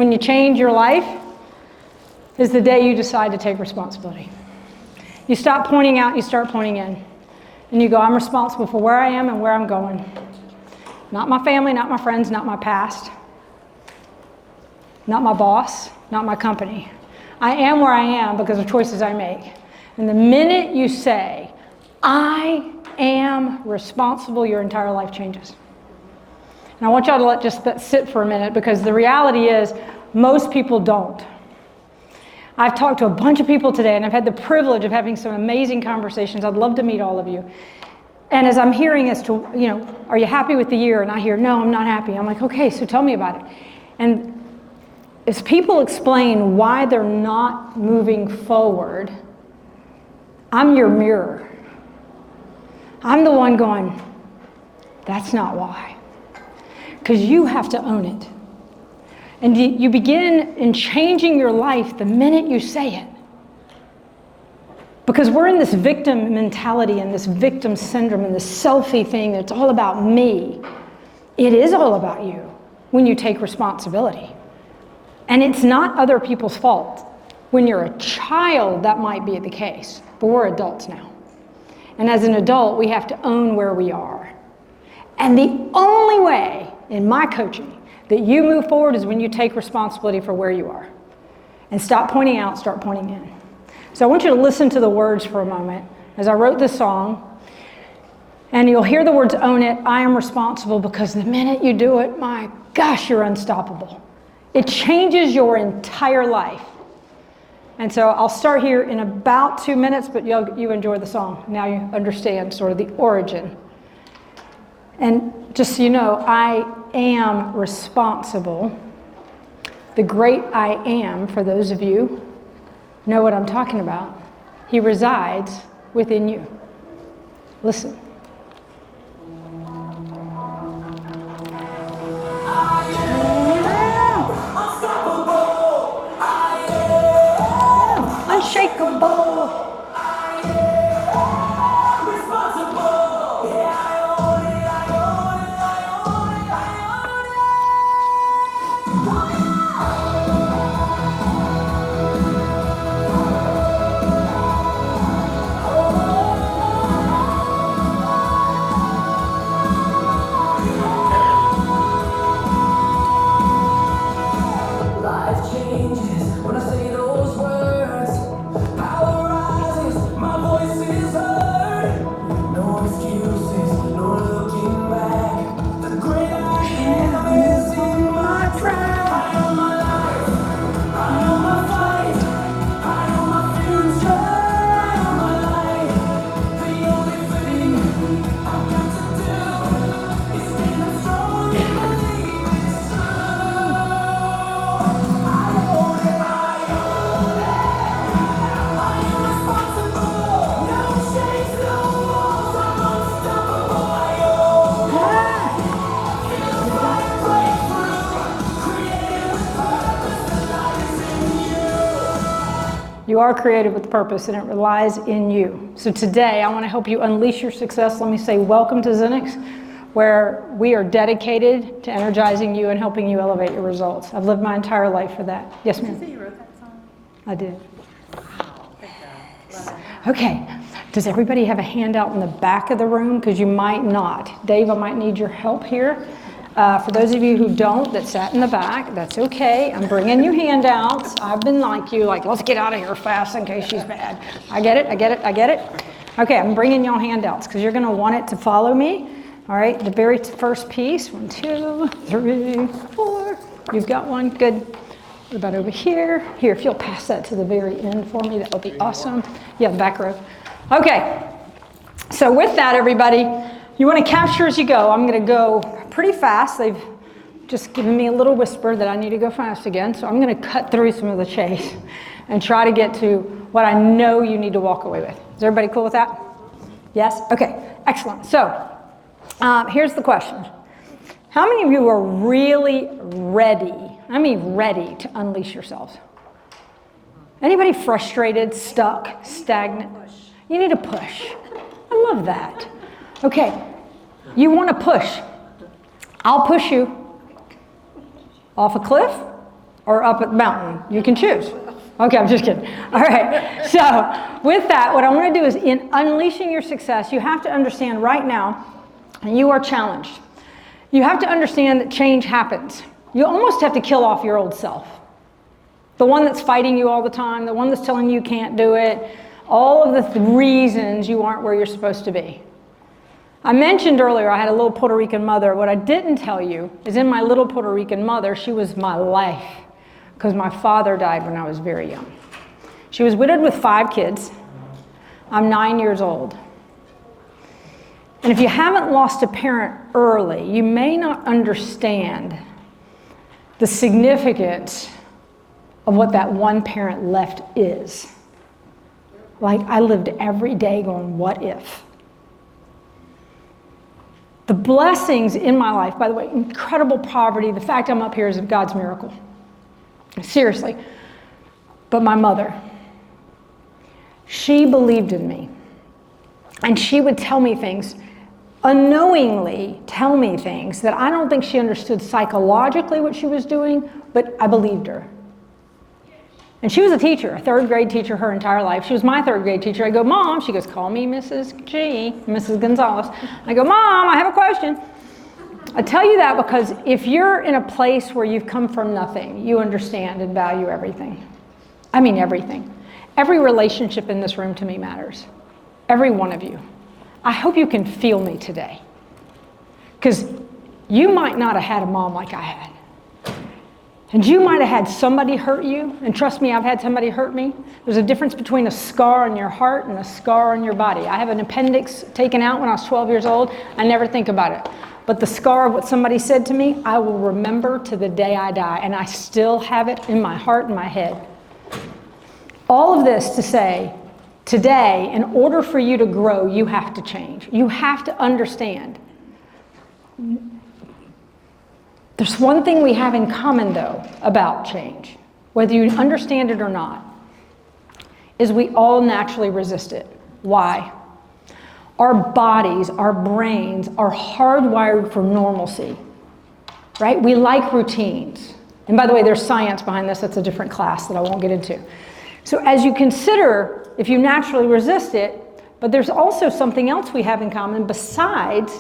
when you change your life is the day you decide to take responsibility. You stop pointing out, you start pointing in. And you go, I'm responsible for where I am and where I'm going. Not my family, not my friends, not my past. Not my boss, not my company. I am where I am because of choices I make. And the minute you say, I am responsible, your entire life changes. And I want y'all to let just that sit for a minute, because the reality is most people don't. I've talked to a bunch of people today, and I've had the privilege of having some amazing conversations. I'd love to meet all of you. And as I'm hearing as to, are you happy with the year? And I hear, no, I'm not happy. I'm like, okay, so tell me about it. And as people explain why they're not moving forward, I'm your mirror. I'm the one going, that's not why. Because you have to own it. And you begin in changing your life the minute you say it. Because we're in this victim mentality and this victim syndrome and this selfie thing that's all about me. It is all about you when you take responsibility. And it's not other people's fault. When you're a child, that might be the case, but we're adults now. And as an adult, we have to own where we are. And the only way in my coaching that you move forward is when you take responsibility for where you are. And stop pointing out, start pointing in. So I want you to listen to the words for a moment. As I wrote this song, and you'll hear the words, own it, I am responsible, because the minute you do it, my gosh, you're unstoppable. It changes your entire life. And so I'll start here in about 2 minutes, but you enjoy the song. Now you understand sort of the origin. And just so you know, I am responsible. The great I am, for those of you know what I'm talking about, he resides within you. Listen. Unshakable. You are created with purpose, and it relies in you. So today, I want to help you unleash your success. Let me say welcome to XINNIX, where we are dedicated to energizing you and helping you elevate your results. I've lived my entire life for that. Yes, ma'am? Did you say you wrote that song? I did. Wow, thank God. Okay. Does everybody have a handout in the back of the room? Because you might not. Dave, I might need your help here. For those of you who don't, that sat in the back, that's okay. I'm bringing you handouts. I've been like you, like, let's get out of here fast in case she's bad. I get it. Okay, I'm bringing y'all handouts because you're going to want it to follow me. All right, the very first piece, 1, 2, 3, 4. You've got one, good. What about over here? Here, if you'll pass that to the very end for me, that would be awesome. Yeah, the back row. Okay, so with that, everybody, you want to capture as you go. I'm going to go pretty fast. They've just given me a little whisper that I need to go fast again. So I'm going to cut through some of the chase and try to get to what I know you need to walk away with. Is everybody cool with that? Yes? Okay, excellent. So here's the question. How many of you are really ready? I mean ready to unleash yourselves? Anybody frustrated, stuck, stagnant? You need to push. I love that. Okay, you want to push. I'll push you off a cliff, or up at the mountain. You can choose. Okay, I'm just kidding. All right, so with that, what I want to do is in unleashing your success, you have to understand right now, you are challenged. You have to understand that change happens. You almost have to kill off your old self. The one that's fighting you all the time, the one that's telling you can't do it, all of the reasons you aren't where you're supposed to be. I mentioned earlier I had a little Puerto Rican mother. What I didn't tell you is in my little Puerto Rican mother, she was my life because my father died when I was very young. She was widowed with 5 kids. I'm 9 years old. And if you haven't lost a parent early, you may not understand the significance of what that one parent left is. Like, I lived every day going, what if? The blessings in my life, by the way, incredible poverty, the fact I'm up here is God's miracle. Seriously. But my mother, she believed in me. And she would tell me things, unknowingly tell me things that I don't think she understood psychologically what she was doing, but I believed her. And she was a teacher, a 3rd grade teacher her entire life. She was my 3rd grade teacher. I go, Mom, she goes, call me Mrs. G, Mrs. Gonzalez. I go, Mom, I have a question. I tell you that because if you're in a place where you've come from nothing, you understand and value everything. I mean everything. Every relationship in this room to me matters. Every one of you. I hope you can feel me today. Because you might not have had a mom like I had. And you might have had somebody hurt you, and trust me, I've had somebody hurt me. There's a difference between a scar on your heart and a scar on your body. I have an appendix taken out when I was 12 years old. I never think about it. But the scar of what somebody said to me, I will remember to the day I die, and I still have it in my heart and my head. All of this to say, today, in order for you to grow, you have to change. You have to understand. There's one thing we have in common, though, about change, whether you understand it or not, is we all naturally resist it. Why? Our bodies, our brains are hardwired for normalcy, right? We like routines. And by the way, there's science behind this. That's a different class that I won't get into. So as you consider, if you naturally resist it, but there's also something else we have in common besides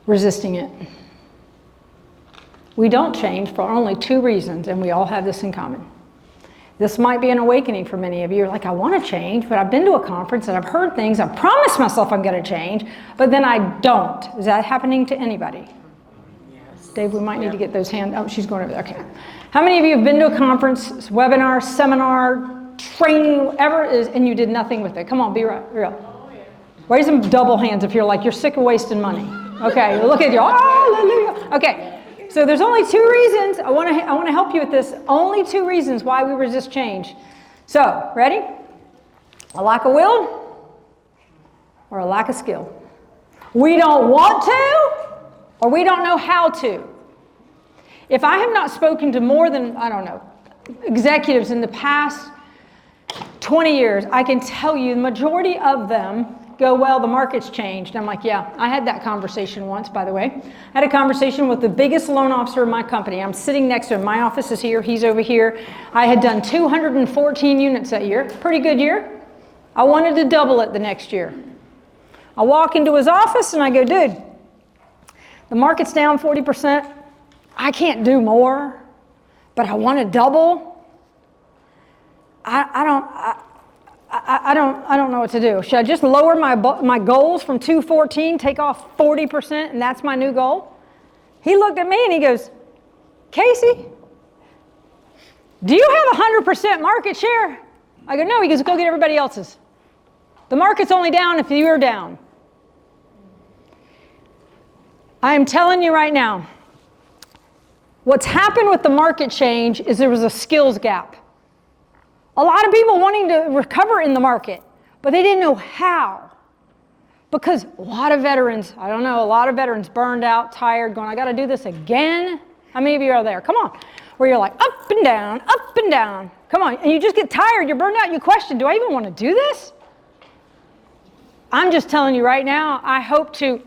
resisting it. We don't change for only 2 reasons, and we all have this in common. This might be an awakening for many of you. You're like, I want to change, but I've been to a conference and I've heard things. I've promised myself I'm going to change, but then I don't. Is that happening to anybody? Yes. Dave, we might need to get those hands. Oh, she's going over there. Okay. How many of you have been to a conference, webinar, seminar, training, whatever it is, and you did nothing with it? Come on, be real. Oh, yeah. Raise them double hands if you're like, you're sick of wasting money. Okay, look at you. Hallelujah. Okay, so there's only 2 reasons. I want to help you with this. Only 2 reasons why we resist change. So, ready? A lack of will or a lack of skill. We don't want to or we don't know how to. If I have not spoken to more than, I don't know, executives in the past 20 years, I can tell you the majority of them go, well, the market's changed. I'm like, yeah, I had that conversation once, by the way. I had a conversation with the biggest loan officer in my company. I'm sitting next to him. My office is here. He's over here. I had done 214 units that year. Pretty good year. I wanted to double it the next year. I walk into his office and I go, dude, the market's down 40%. I can't do more, but I want to double. I don't know what to do. Should I just lower my goals from 214, take off 40%, and that's my new goal? He looked at me and he goes, Casey, do you have 100% market share? I go, no. He goes, go get everybody else's. The market's only down if you're down. I am telling you right now, what's happened with the market change is there was a skills gap. A lot of people wanting to recover in the market, but they didn't know how. Because a lot of veterans burned out, tired, going, I got to do this again. How many of you are there? Come on. Where you're like up and down, up and down. Come on. And you just get tired, you're burned out, you question, do I even want to do this? I'm just telling you right now, I hope to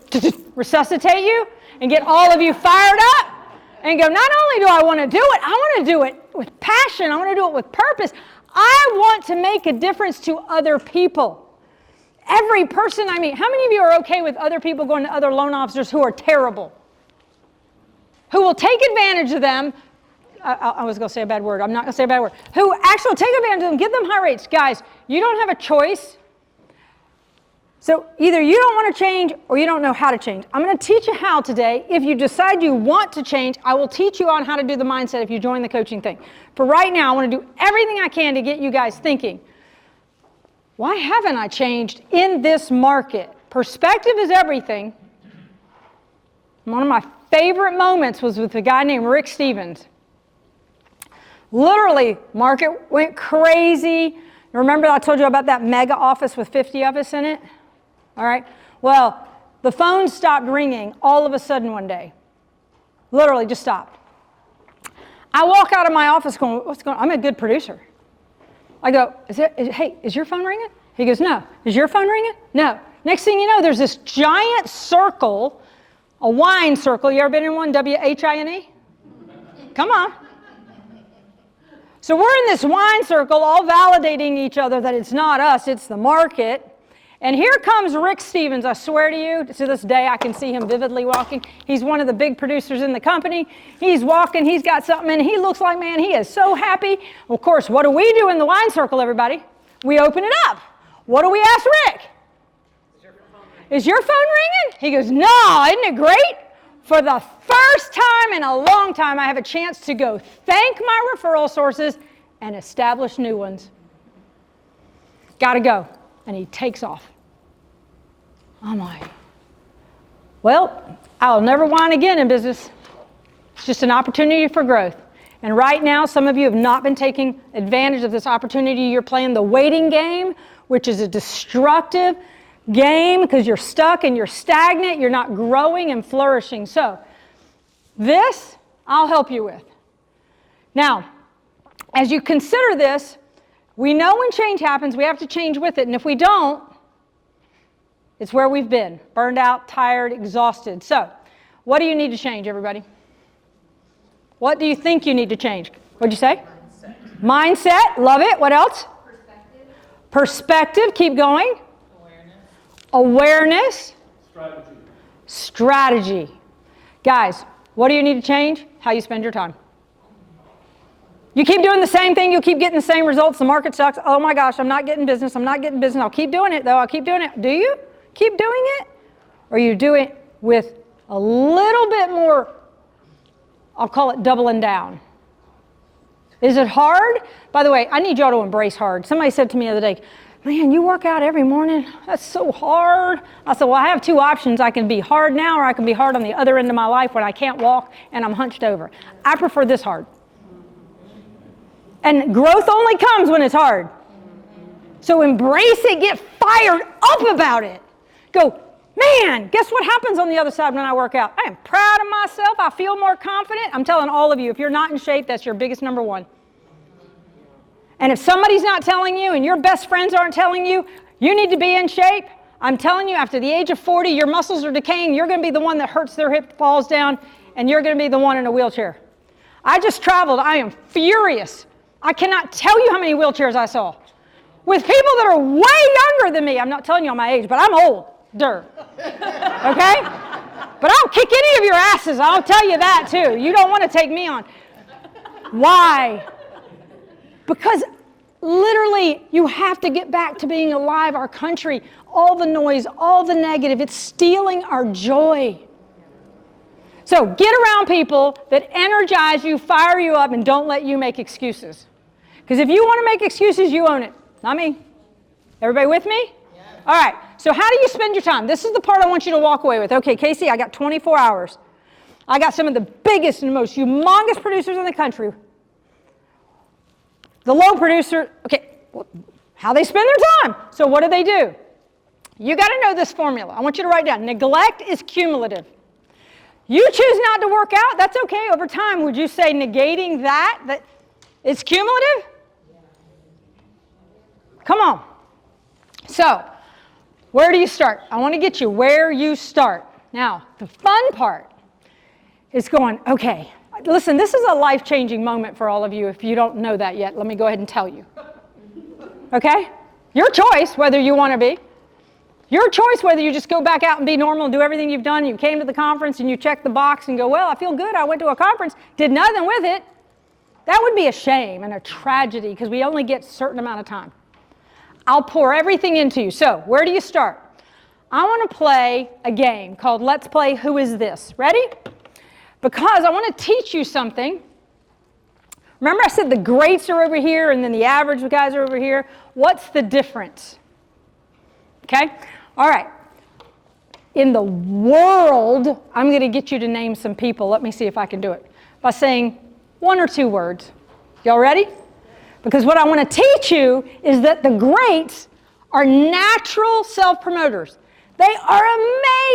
resuscitate you and get all of you fired up and go, not only do I want to do it, I want to do it with passion. I want to do it with purpose. I want to make a difference to other people. Every person I meet, how many of you are okay with other people going to other loan officers who are terrible? Who will take advantage of them? I was going to say a bad word. I'm not going to say a bad word. Who actually take advantage of them, give them high rates. Guys, you don't have a choice. So either you don't want to change or you don't know how to change. I'm going to teach you how today. If you decide you want to change, I will teach you on how to do the mindset if you join the coaching thing. For right now, I want to do everything I can to get you guys thinking, why haven't I changed in this market? Perspective is everything. One of my favorite moments was with a guy named Rick Stevens. Literally, market went crazy. Remember I told you about that mega office with 50 of us in it? All right. Well, the phone stopped ringing all of a sudden one day. Literally just stopped. I walk out of my office going, what's going on? I'm a good producer. I go, hey, is your phone ringing? He goes, no. Is your phone ringing? No. Next thing you know, there's this giant circle, a wine circle. You ever been in one? W-H-I-N-E? Come on. So we're in this wine circle, all validating each other that it's not us, it's the market. And here comes Rick Stevens. I swear to you, to this day, I can see him vividly walking. He's one of the big producers in the company. He's walking, he's got something, and he looks like, man, he is so happy. Of course, what do we do in the wine circle, everybody? We open it up. What do we ask Rick? Is your phone ringing? He goes, no, isn't it great? For the first time in a long time, I have a chance to go thank my referral sources and establish new ones. Gotta go. And he takes off. I'm like, well, I'll never whine again in business. It's just an opportunity for growth. And right now, some of you have not been taking advantage of this opportunity. You're playing the waiting game, which is a destructive game because you're stuck and you're stagnant. You're not growing and flourishing. So this, I'll help you with. Now, as you consider this, we know when change happens, we have to change with it. And if we don't, it's where we've been, burned out, tired, exhausted. So what do you need to change, everybody? What do you think you need to change? What'd you say? Mindset. Love it. What else? Perspective. Keep going. Awareness. Strategy. Guys, what do you need to change? How you spend your time. You keep doing the same thing, you'll keep getting the same results. The market sucks. Oh my gosh, I'm not getting business. I'm not getting business. I'll keep doing it though. I'll keep doing it. Do you keep doing it? Or you do it with a little bit more, I'll call it doubling down. Is it hard? By the way, I need y'all to embrace hard. Somebody said to me the other day, man, you work out every morning. That's so hard. I said, well, I have two options. I can be hard now or I can be hard on the other end of my life when I can't walk and I'm hunched over. I prefer this hard. And growth only comes when it's hard. So embrace it, get fired up about it. Go, man, guess what happens on the other side when I work out? I am proud of myself. I feel more confident. I'm telling all of you, if you're not in shape, that's your biggest number one. And if somebody's not telling you and your best friends aren't telling you, you need to be in shape, I'm telling you, after the age of 40, your muscles are decaying. You're going to be the one that hurts their hip, falls down, and you're going to be the one in a wheelchair. I just traveled. I am furious. I cannot tell you how many wheelchairs I saw with people that are way younger than me. I'm not telling you my age, but I'm older, okay? But I'll kick any of your asses. I'll tell you that too. You don't want to take me on. Why? Because literally you have to get back to being alive. Our country, all the noise, all the negative, it's stealing our joy. So get around people that energize you, fire you up, and don't let you make excuses. Because if you want to make excuses, you own it. Not me. Everybody with me? Yeah. All right. So how do you spend your time? This is the part I want you to walk away with. Okay, Casey, I got 24 hours. I got some of the biggest and most humongous producers in the country. The low producer, okay, how they spend their time. So what do? You got to know this formula. I want you to write down. Neglect is cumulative. You choose not to work out, that's okay. Over time, would you say negating that it's cumulative? Come on. So, where do you start? I want to get you where you start. Now, the fun part is going, okay, Listen, this is a life-changing moment for all of you. If you don't know that yet, let me go ahead and tell you. Okay? Your choice whether you want to be. Your choice whether you just go back out and be normal and do everything you've done. You came to the conference and you checked the box and go, well, I feel good. I went to a conference, did nothing with it. That would be a shame and a tragedy because we only get a certain amount of time. I'll pour everything into you. So where do you start? I want to play a game called Let's Play Who Is This? Ready? Because I want to teach you something. Remember I said the greats are over here and then the average guys are over here? What's the difference? Okay? All right. In the world, I'm going to get you to name some people. Let me see if I can do it. By saying 1 or 2 words. Y'all ready? Because what I want to teach you is that the greats are natural self-promoters. They are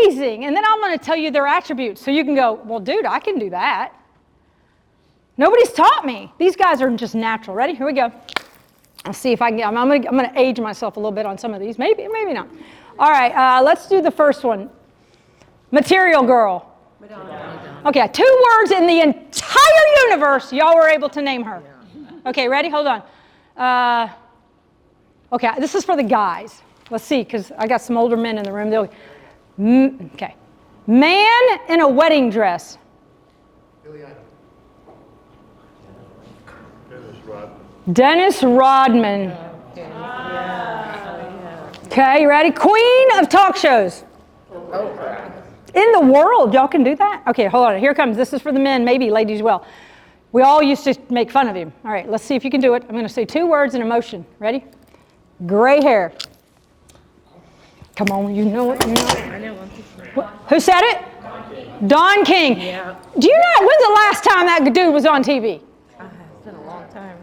amazing. And then I'm going to tell you their attributes. So you can go, well, dude, I can do that. Nobody's taught me. These guys are just natural. Ready? Here we go. I'll see if I can get, I'm going to age myself a little bit on some of these. Maybe, maybe not. All right, let's do the first one. Material Girl. Okay, 2 words in the entire universe, y'all were able to name her. Okay, ready? Hold on. Okay, this is for the guys. Let's see, because I got some older men in the room. Okay. Man in a wedding dress. Dennis Rodman. Okay, you ready? Queen of talk shows. In the world, y'all can do that? Okay, hold on. Here comes. This is for the men, maybe ladies as well. We all used to make fun of him. All right, let's see if you can do it. I'm going to say 2 words in emotion. Ready? Gray hair. Come on, you know it. You know it. I know. Who said it? Don King. Yeah. Do you know when's the last time that dude was on TV? It's been a long time.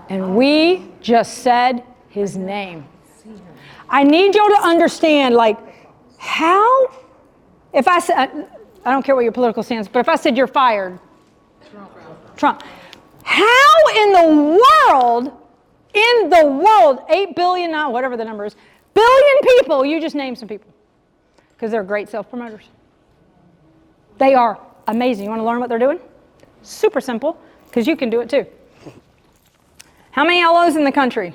And we just said his name. I need y'all to understand, like, how, if I said, I don't care what your political stance, but if I said you're fired, Trump. How in the world, 8 billion, whatever the number is, billion people, you just name some people. Because they're great self-promoters. They are amazing. You want to learn what they're doing? Super simple, because you can do it too. How many LOs in the country?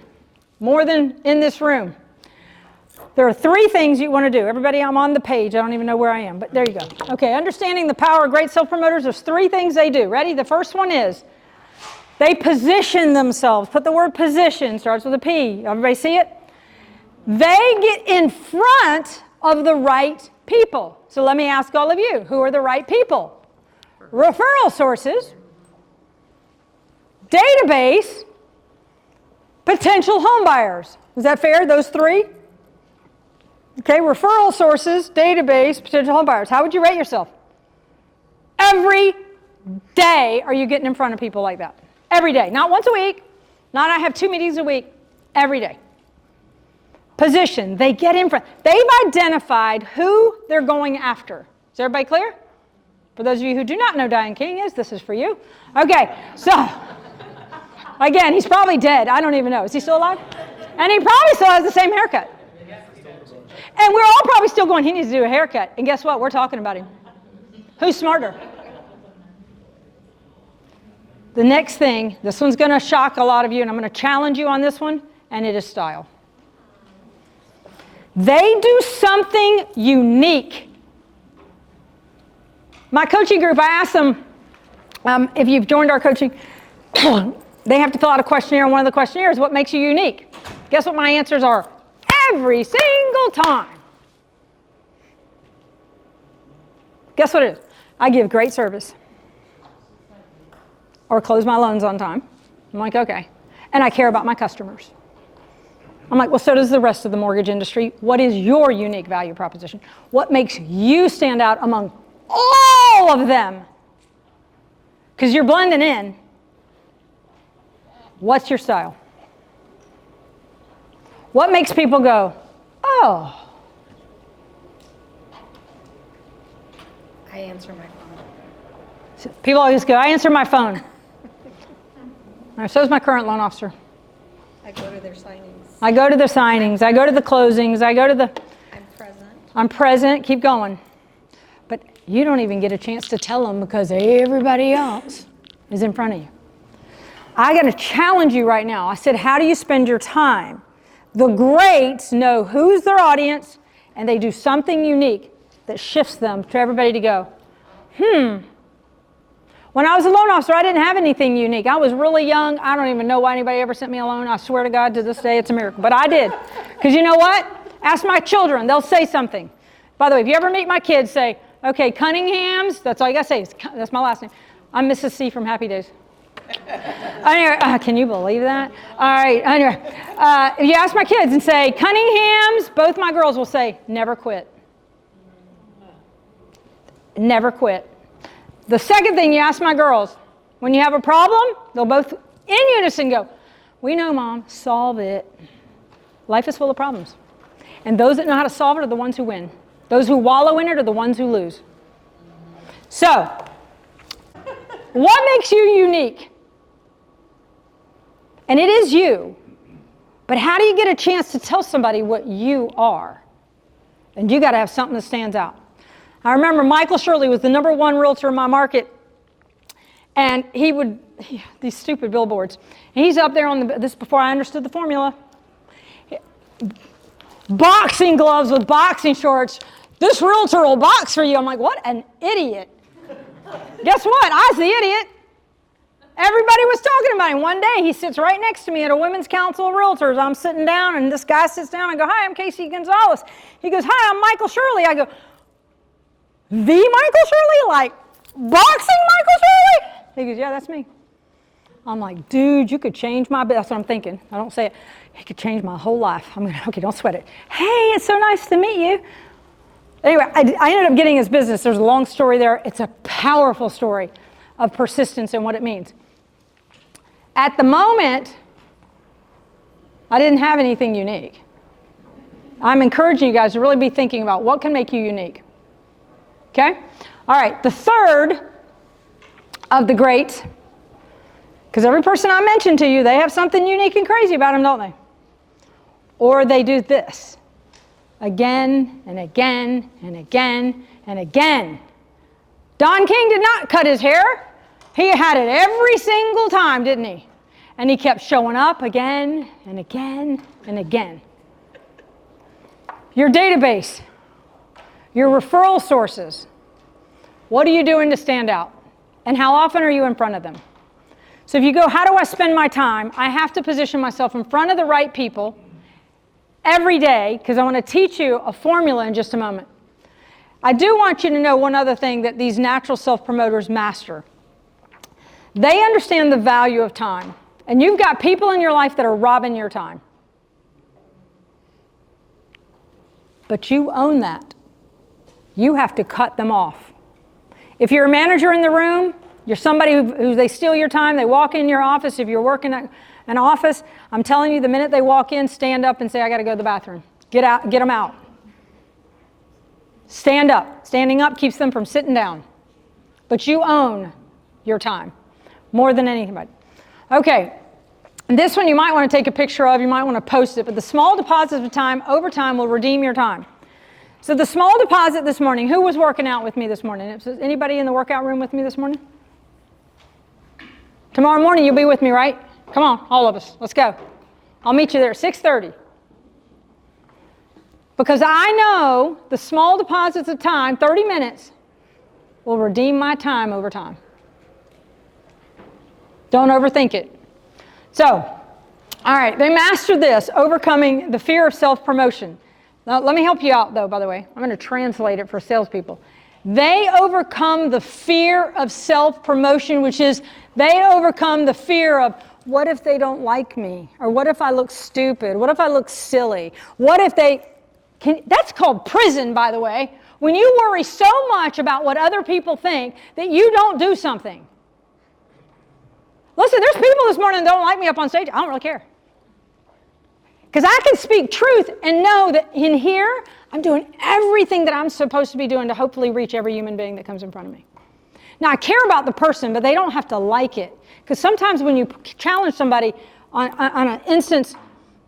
More than in this room. There are 3 things you want to do. Everybody, I'm on the page. I don't even know where I am, but there you go. Okay, understanding the power of great self-promoters, there's 3 things they do. Ready? The first one is they position themselves. Put the word position, starts with a P. Everybody see it? They get in front of the right people. So let me ask all of you, who are the right people? Referral sources, database, potential home buyers. Is that fair, those 3? Okay, referral sources, database, potential home buyers. How would you rate yourself? Every day are you getting in front of people like that? Every day. Not once a week. Not I have 2 meetings a week. Every day. Position. They get in front. They've identified who they're going after. Is everybody clear? For those of you who do not know Diane King is, this is for you. Okay, so, again, he's probably dead. I don't even know. Is he still alive? And he probably still has the same haircut. And we're all probably still going, he needs to do a haircut. And guess what? We're talking about him. Who's smarter? The next thing, this one's going to shock a lot of you, and I'm going to challenge you on this one, and it is style. They do something unique. My coaching group, I asked them, if you've joined our coaching, they have to fill out a questionnaire, and one of the questionnaires, what makes you unique? Guess what my answers are? Every single time. Guess what it is? I give great service. Or close my loans on time. I'm like, okay. And I care about my customers. I'm like, well, so does the rest of the mortgage industry. What is your unique value proposition? What makes you stand out among all of them? Because you're blending in. What's your style? What makes people go, oh? I answer my phone. People always go, I answer my phone. So is my current loan officer. I go to their signings. I go to the signings. I go to the closings. I go to the... I'm present. I'm present. Keep going. But you don't even get a chance to tell them because everybody else is in front of you. I got to challenge you right now. I said, how do you spend your time? The greats know who's their audience, and they do something unique that shifts them to everybody to go, When I was a loan officer, I didn't have anything unique. I was really young. I don't even know why anybody ever sent me a loan. I swear to God, to this day, it's a miracle. But I did. Because you know what? Ask my children. They'll say something. By the way, if you ever meet my kids, say, okay, Cunningham's, that's all you got to say. That's my last name. I'm Mrs. C from Happy Days. Anyway, can you believe that? All right, anyway. If you ask my kids and say, Cunningham's, both my girls will say, never quit. Never quit. The second thing you ask my girls, when you have a problem, they'll both in unison go, we know, Mom, solve it. Life is full of problems. And those that know how to solve it are the ones who win. Those who wallow in it are the ones who lose. So, what makes you unique? And it is you. But how do you get a chance to tell somebody what you are? And you got to have something that stands out. I remember Michael Shirley was the #1 realtor in my market, and these stupid billboards. And he's up there on this before I understood the formula. Boxing gloves with boxing shorts. This realtor will box for you. I'm like, what an idiot. Guess what? I was the idiot. Everybody was talking about him. One day he sits right next to me at a women's council of realtors. I'm sitting down, and this guy sits down and I go, hi, I'm Casey Gonzalez. He goes, hi, I'm Michael Shirley. I go, the Michael Shirley? Like, boxing Michael Shirley? He goes, yeah, that's me. I'm like, dude, you could change my, that's what I'm thinking. I don't say it. He could change my whole life. I'm going, okay, don't sweat it. Hey, it's so nice to meet you. Anyway, I ended up getting his business. There's a long story there. It's a powerful story of persistence and what it means. At the moment, I didn't have anything unique. I'm encouraging you guys to really be thinking about what can make you unique. Okay? All right, the third of the greats, because every person I mentioned to you, they have something unique and crazy about them, don't they? Or they do this again and again and again and again. Don King did not cut his hair. He had it every single time, didn't he? And he kept showing up again and again and again. Your database, your referral sources, what are you doing to stand out? And how often are you in front of them? So if you go, how do I spend my time? I have to position myself in front of the right people every day, because I want to teach you a formula in just a moment. I do want you to know one other thing that these natural self-promoters master. They understand the value of time. And you've got people in your life that are robbing your time. But you own that. You have to cut them off. If you're a manager in the room, you're somebody who they steal your time, they walk in your office. If you're working at an office, I'm telling you, the minute they walk in, stand up and say, I got to go to the bathroom. Get out, get them out. Stand up. Standing up keeps them from sitting down. But you own your time more than anybody. Okay, and this one you might want to take a picture of, you might want to post it, but the small deposits of time over time will redeem your time. So the small deposit this morning, who was working out with me this morning? Is anybody in the workout room with me this morning? Tomorrow morning you'll be with me, right? Come on, all of us, let's go. I'll meet you there at 6:30. Because I know the small deposits of time, 30 minutes, will redeem my time over time. Don't overthink it. So, all right, they mastered this, overcoming the fear of self-promotion. Now, let me help you out, though, by the way. I'm going to translate it for salespeople. They overcome the fear of self-promotion, which is they overcome the fear of, what if they don't like me? Or what if I look stupid? What if I look silly? What if they... That's called prison, by the way. When you worry so much about what other people think that you don't do something. Listen, there's people this morning that don't like me up on stage. I don't really care. Because I can speak truth and know that in here, I'm doing everything that I'm supposed to be doing to hopefully reach every human being that comes in front of me. Now, I care about the person, but they don't have to like it. Because sometimes when you challenge somebody on an instance,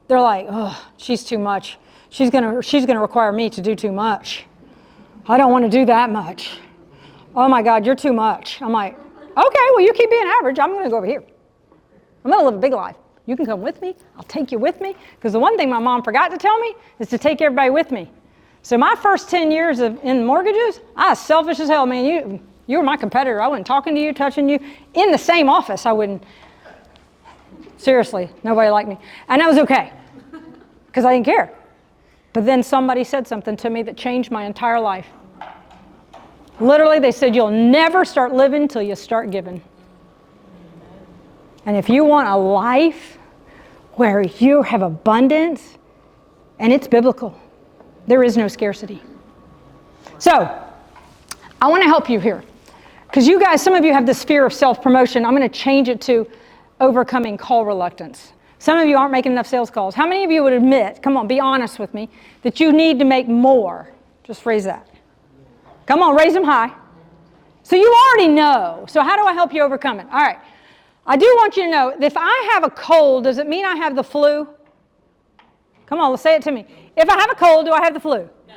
they're like, oh, she's too much. She's gonna require me to do too much. I don't want to do that much. oh my God, you're too much. I'm like, okay, well, you keep being average. I'm going to go over here. I'm going to live a big life. You can come with me. I'll take you with me. Because the one thing my mom forgot to tell me is to take everybody with me. So my first 10 years in mortgages, I was selfish as hell, man. You were my competitor. I wasn't talking to you, touching you. In the same office, I wouldn't. Seriously, nobody liked me. And that was okay, because I didn't care. But then somebody said something to me that changed my entire life. Literally, they said, you'll never start living till you start giving. And if you want a life where you have abundance, and it's biblical, there is no scarcity. So, I want to help you here. Because you guys, some of you have this fear of self-promotion. I'm going to change it to overcoming call reluctance. Some of you aren't making enough sales calls. How many of you would admit, come on, be honest with me, that you need to make more? Just raise that. Come on, raise them high. So you already know. So how do I help you overcome it? All right. I do want you to know, if I have a cold, does it mean I have the flu? Come on, let's say it to me. If I have a cold, do I have the flu? No.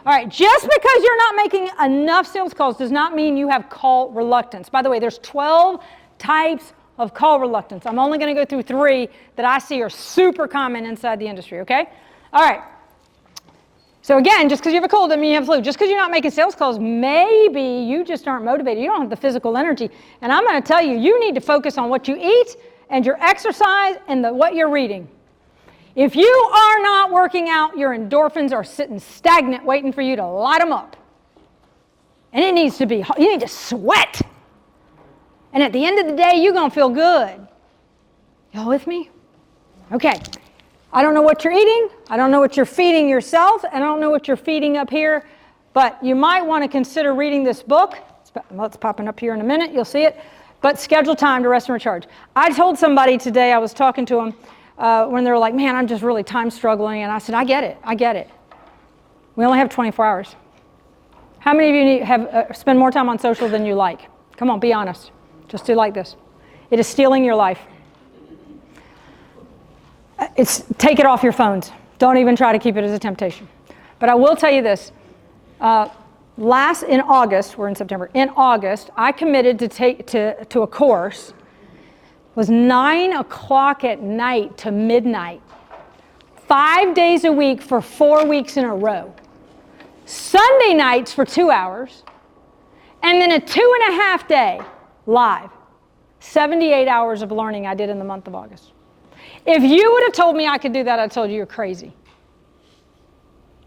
All right, just because you're not making enough sales calls does not mean you have call reluctance. By the way, there's 12 types of call reluctance. I'm only going to go through 3 that I see are super common inside the industry, okay? All right. So again, just because you have a cold doesn't mean you have flu. Just because you're not making sales calls, maybe you just aren't motivated. You don't have the physical energy. And I'm going to tell you, you need to focus on what you eat and your exercise and what you're reading. If you are not working out, your endorphins are sitting stagnant waiting for you to light them up. And it needs to be, you need to sweat. And at the end of the day, you're going to feel good. Y'all with me? Okay. I don't know what you're eating. I don't know what you're feeding yourself. And I don't know what you're feeding up here. But you might want to consider reading this book. It's popping up here in a minute. You'll see it. But schedule time to rest and recharge. I told somebody today, I was talking to them when they were like, man, I'm just really time struggling. And I said, I get it. I get it. We only have 24 hours. How many of you have spend more time on social than you like? Come on, be honest. Just do like this. It is stealing your life. Take it off your phones. Don't even try to keep it as a temptation. But I will tell you this. In August, we're in September, in August, I committed to a course. It was 9 o'clock at night to midnight. 5 days a week for 4 weeks in a row. Sunday nights for 2 hours. And then a 2.5 day live. 78 hours of learning I did in the month of August. If you would have told me I could do that, I'd told you you're crazy.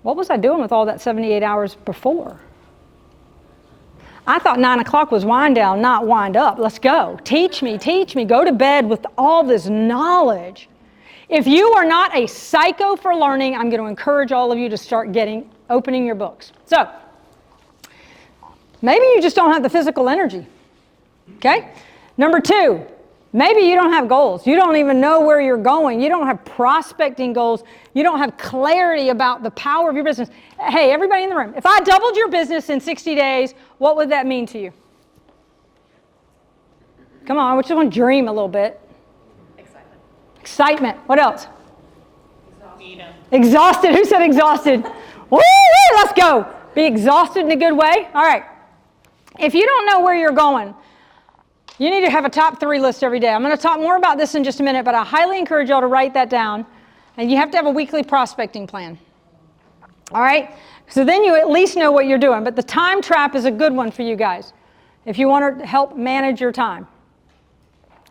What was I doing with all that 78 hours before? I thought 9 o'clock was wind down, not wind up. Let's go. Teach me. Go to bed with all this knowledge. If you are not a psycho for learning, I'm going to encourage all of you to start opening your books. So, maybe you just don't have the physical energy. Okay? Number 2, maybe you don't have goals. You don't even know where you're going. You don't have prospecting goals. You don't have clarity about the power of your business. Hey, everybody in the room, if I doubled your business in 60 days, what would that mean to you? Come on, I just want to dream a little bit. Excitement. What else? Exhausted. Who said exhausted? Woo, let's go. Be exhausted in a good way. All right. If you don't know where you're going, you need to have a top 3 list every day. I'm going to talk more about this in just a minute, but I highly encourage y'all to write that down. And you have to have a weekly prospecting plan. All right? So then you at least know what you're doing. But the time trap is a good one for you guys if you want to help manage your time.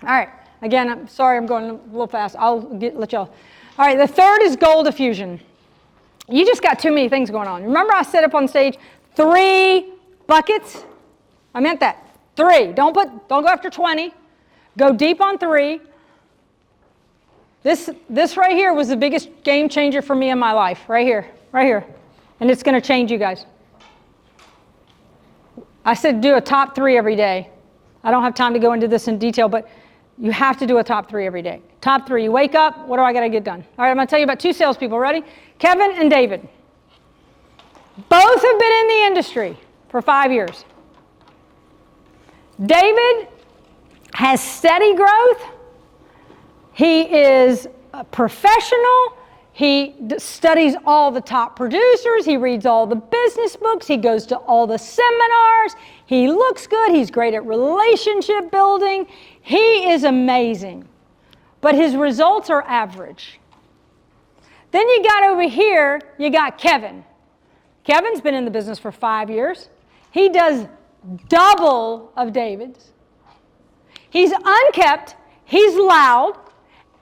All right. Again, I'm sorry I'm going a little fast. Let y'all. All right. The third is goal diffusion. You just got too many things going on. Remember I said up on stage 3 buckets? I meant that. 3. Don't go after 20. Go deep on 3. This right here was the biggest game changer for me in my life. Right here. And it's going to change you guys. I said do a top 3 every day. I don't have time to go into this in detail, but you have to do a top 3 every day. Top 3. You wake up, what do I got to get done? All right, I'm going to tell you about 2 salespeople. Ready? Kevin and David. Both have been in the industry for 5 years. David has steady growth. He is a professional. He studies all the top producers. He reads all the business books. He goes to all the seminars. He looks good. He's great at relationship building. He is amazing. But his results are average. Then you got over here, you got Kevin. Kevin's been in the business for 5 years. He does double of David's. He's unkept. He's loud.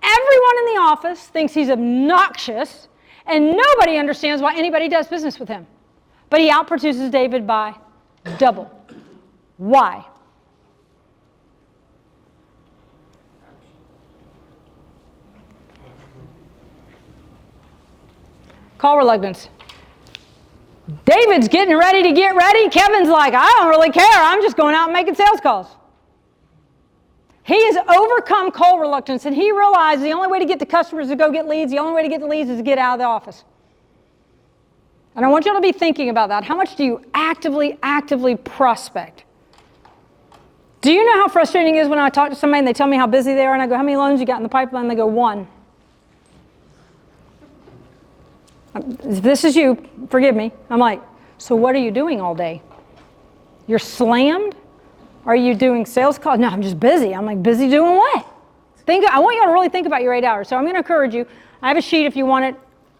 Everyone in the office thinks he's obnoxious, and nobody understands why anybody does business with him. But he outproduces David by double. Why? Call reluctance. David's getting ready to get ready. Kevin's like, I don't really care. I'm just going out and making sales calls. He has overcome call reluctance, and he realized the only way to get the customers is to go get leads. The only way to get the leads is to get out of the office. And I want you to be thinking about that. How much do you actively prospect? Do you know how frustrating it is when I talk to somebody and they tell me how busy they are, and I go, how many loans you got in the pipeline? And they go, 1. If this is you, forgive me. I'm like, so what are you doing all day? You're slammed? Are you doing sales calls? No, I'm just busy. I'm like, busy doing what? I want you to really think about your 8 hours. So I'm going to encourage you. I have a sheet if you want it.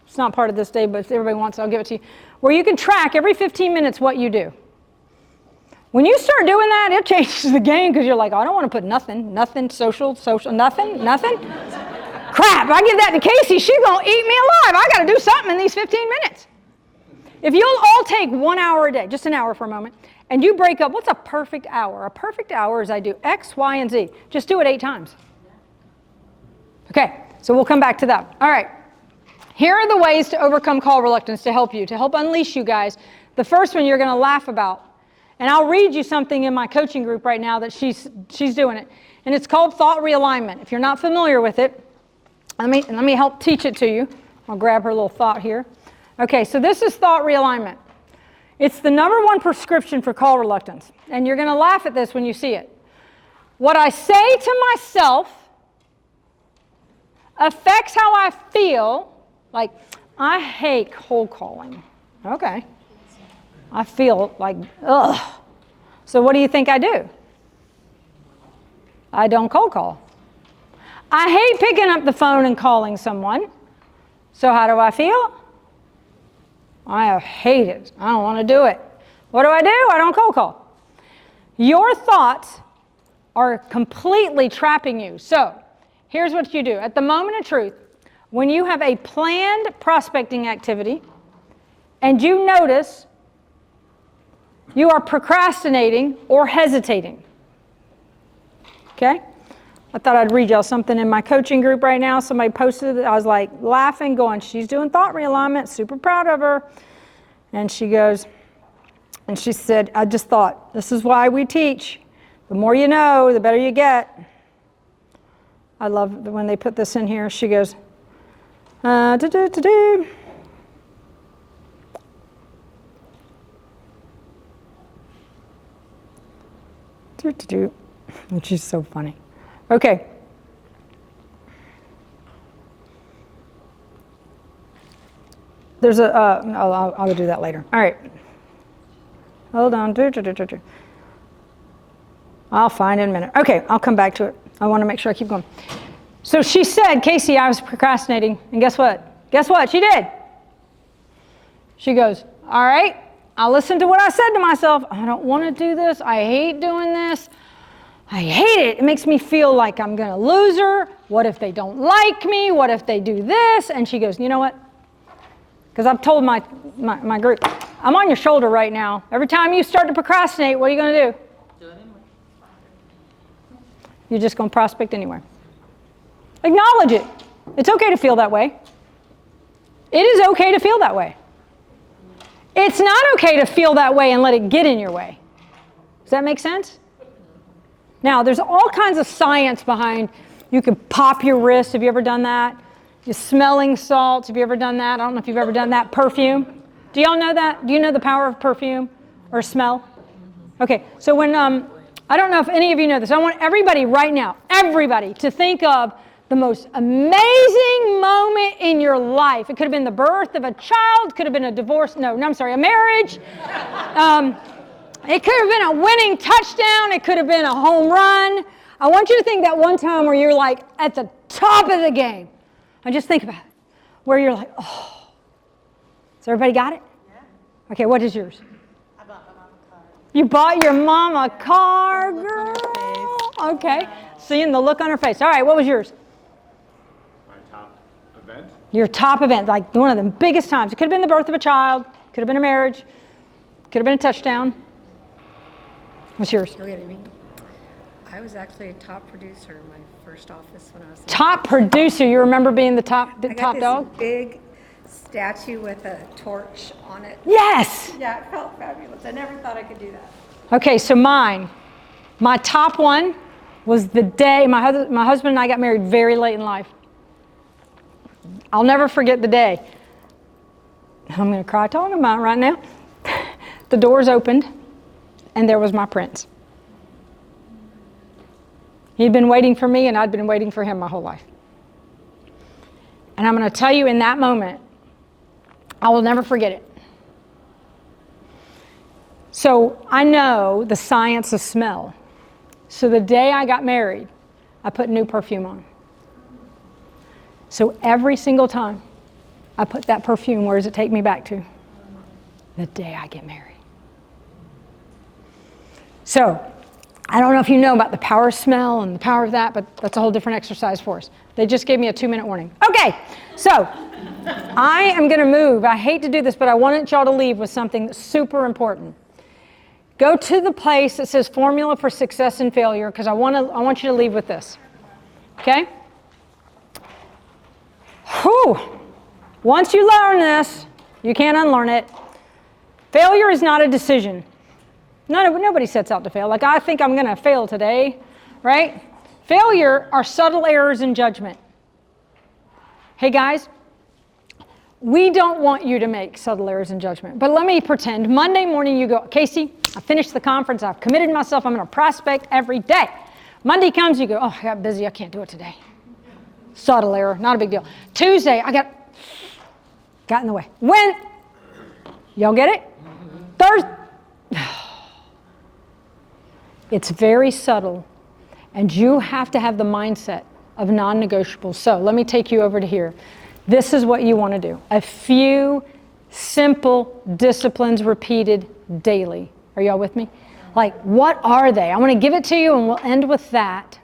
It's not part of this day, but if everybody wants it, I'll give it to you. Where you can track every 15 minutes what you do. When you start doing that, it changes the game because you're like, oh, I don't want to put nothing, social, nothing. Crap, I give that to Casey, she's going to eat me alive. I got to do something in these 15 minutes. If you'll all take 1 hour a day, just an hour for a moment, and you break up, what's a perfect hour? A perfect hour is I do X, Y, and Z. Just do it 8 times. Okay, so we'll come back to that. All right, here are the ways to overcome call reluctance to help unleash you guys. The first one you're going to laugh about. And I'll read you something in my coaching group right now that she's doing it. And it's called thought realignment. If you're not familiar with it, let me help teach it to you. I'll grab her little thought here. Okay, so this is thought realignment. It's the #1 prescription for call reluctance. And you're going to laugh at this when you see it. What I say to myself affects how I feel. Like, I hate cold calling. Okay. I feel like, ugh. So what do you think I do? I don't cold call. I hate picking up the phone and calling someone. So how do I feel? I hate it. I don't want to do it. What do? I don't cold call. Your thoughts are completely trapping you. So here's what you do. At the moment of truth, when you have a planned prospecting activity and you notice you are procrastinating or hesitating. Okay? I thought I'd read y'all something in my coaching group right now. Somebody posted it. I was like laughing, going, she's doing thought realignment, super proud of her. And she goes, and she said, I just thought, this is why we teach. The more you know, the better you get. I love when they put this in here. She goes, which is so funny. Okay. There's a, I'll do that later. All right. Hold on. I'll find it in a minute. Okay, I'll come back to it. I want to make sure I keep going. So she said, Casey, I was procrastinating. And guess what? Guess what? She did. She goes, all right, I'll listen to what I said to myself. I don't want to do this. I hate doing this. I hate it. It makes me feel like I'm going to lose her. What if they don't like me? What if they do this? And she goes, you know what? Because I've told my group, I'm on your shoulder right now. Every time you start to procrastinate, what are you going to do? Do it anyway. You're just going to prospect anyway. Acknowledge it. It's okay to feel that way. It is okay to feel that way. It's not okay to feel that way and let it get in your way. Does that make sense? Now, there's all kinds of science behind, you can pop your wrist. Have you ever done that? You're smelling salts. Have you ever done that? I don't know if you've ever done that. Perfume. Do y'all know that? Do you know the power of perfume or smell? Okay, so when, I don't know if any of you know this. I want everybody right now, everybody, to think of the most amazing moment in your life. It could have been the birth of a child, could have been a divorce, a marriage. It could have been a winning touchdown. It could have been a home run. I want you to think that one time where you're like at the top of the game. And just think about it. Where you're like, oh. So everybody got it? Yeah. Okay, what is yours? I bought my mom a car. You bought your mom a car, girl. Okay. Seeing the look on her face. All right, what was yours? My top event? Your top event, like one of the biggest times. It could have been the birth of a child. Could have been a marriage. Could have been a touchdown. What's yours? I was actually a top producer in my first office when I was Top producer. You remember being the top I got top this dog? big statue with a torch on it. Yes. Yeah, it felt fabulous. I never thought I could do that. Okay, so my top one was the day my husband and I got married very late in life. I'll never forget the day. I'm going to cry talking about it right now. The doors opened, and there was my prince. He'd been waiting for me, and I'd been waiting for him my whole life. And I'm going to tell you, in that moment, I will never forget it. So I know the science of smell. So the day I got married, I put new perfume on. So every single time I put that perfume, where does it take me back to? The day I get married. So I don't know if you know about the power of smell and the power of that, but that's a whole different exercise for us. They just gave me a 2-minute warning. Okay, so I am going to move. I hate to do this, but I wanted y'all to leave with something that's super important. Go to the place that says Formula for Success and Failure, because I want you to leave with this. Okay? Whew. Once you learn this, you can't unlearn it. Failure is not a decision. Nobody sets out to fail. Like, I think I'm going to fail today, right? Failure are subtle errors in judgment. Hey, guys, we don't want you to make subtle errors in judgment. But let me pretend Monday morning you go, Casey, I finished the conference. I've committed myself. I'm going to prospect every day. Monday comes, you go, oh, I got busy. I can't do it today. Subtle error, not a big deal. Tuesday, I got in the way. When? Y'all get it? Thursday. It's very subtle, and you have to have the mindset of non-negotiables. So let me take you over to here. This is what you want to do. A few simple disciplines repeated daily. Are y'all with me? Like, what are they? I want to give it to you, and we'll end with that.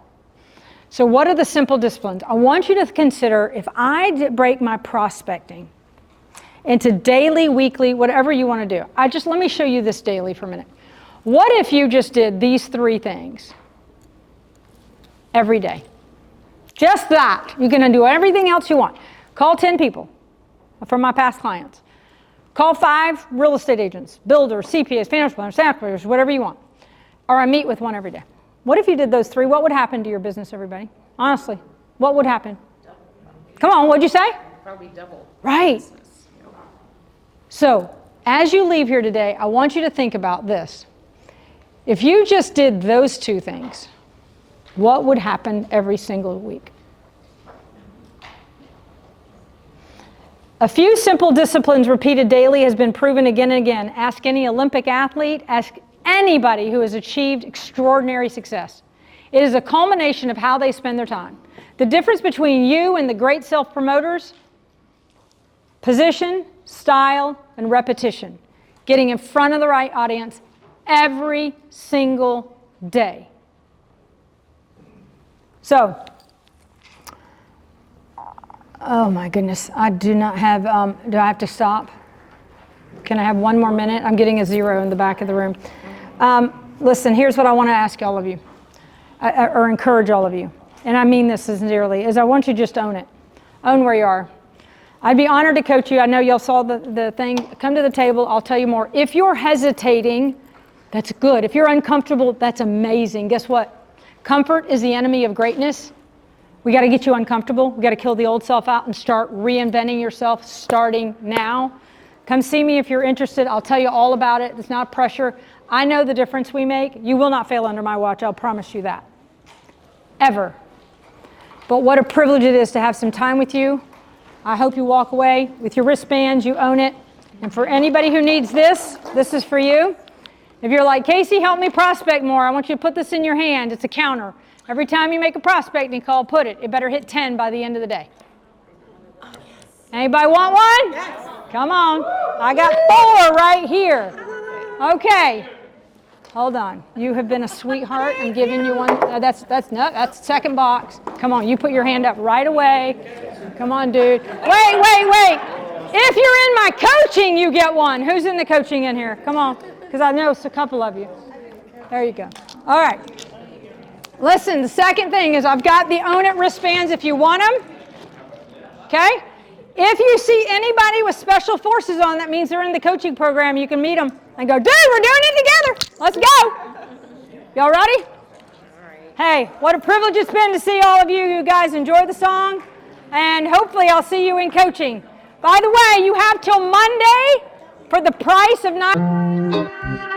So what are the simple disciplines? I want you to consider, if I break my prospecting into daily, weekly, whatever you want to do. Let me show you this daily for a minute. What if you just did these 3 things every day? Just that. You're going to do everything else you want. Call 10 people from my past clients. Call 5 real estate agents, builders, CPAs, financial planners, staff planners, whatever you want. Or I meet with one every day. What if you did those 3? What would happen to your business, everybody? Honestly, what would happen? Double. Come on, what'd you say? Probably double. Right. So, as you leave here today, I want you to think about this. If you just did those 2 things, what would happen every single week? A few simple disciplines repeated daily has been proven again and again. Ask any Olympic athlete, ask anybody who has achieved extraordinary success. It is a culmination of how they spend their time. The difference between you and the great self-promoters: position, style, and repetition. Getting in front of the right audience every single day. So, oh my goodness, I do not have, do I have to stop? Can I have 1 more minute? I'm getting a 0 in the back of the room. Listen, here's what I want to ask all of you, or encourage all of you, and I mean this sincerely, is I want you to just own it. Own where you are. I'd be honored to coach you. I know y'all saw the thing. Come to the table, I'll tell you more. If you're hesitating, that's good. If you're uncomfortable, that's amazing. Guess what? Comfort is the enemy of greatness. We got to get you uncomfortable. We got to kill the old self out and start reinventing yourself starting now. Come see me if you're interested. I'll tell you all about it. It's not pressure. I know the difference we make. You will not fail under my watch. I'll promise you that. Ever. But what a privilege it is to have some time with you. I hope you walk away with your wristbands, you own it. And for anybody who needs this, this is for you. If you're like, Casey, help me prospect more, I want you to put this in your hand. It's a counter. Every time you make a prospecting call, put it. It better hit 10 by the end of the day. Anybody want one? Yes. Come on. I got 4 right here. Okay. Hold on. You have been a sweetheart. I'm giving you one. That's second box. Come on. You put your hand up right away. Come on, dude. Wait. If you're in my coaching, you get one. Who's in the coaching in here? Come on. Because I know it's a couple of you. There you go. All right. Listen, the second thing is I've got the Own It wristbands if you want them. Okay? If you see anybody with special forces on, that means they're in the coaching program. You can meet them and go, dude, we're doing it together. Let's go. Y'all ready? Hey, what a privilege it's been to see all of you. You guys enjoy the song. And hopefully I'll see you in coaching. By the way, you have till Monday for the price of 9.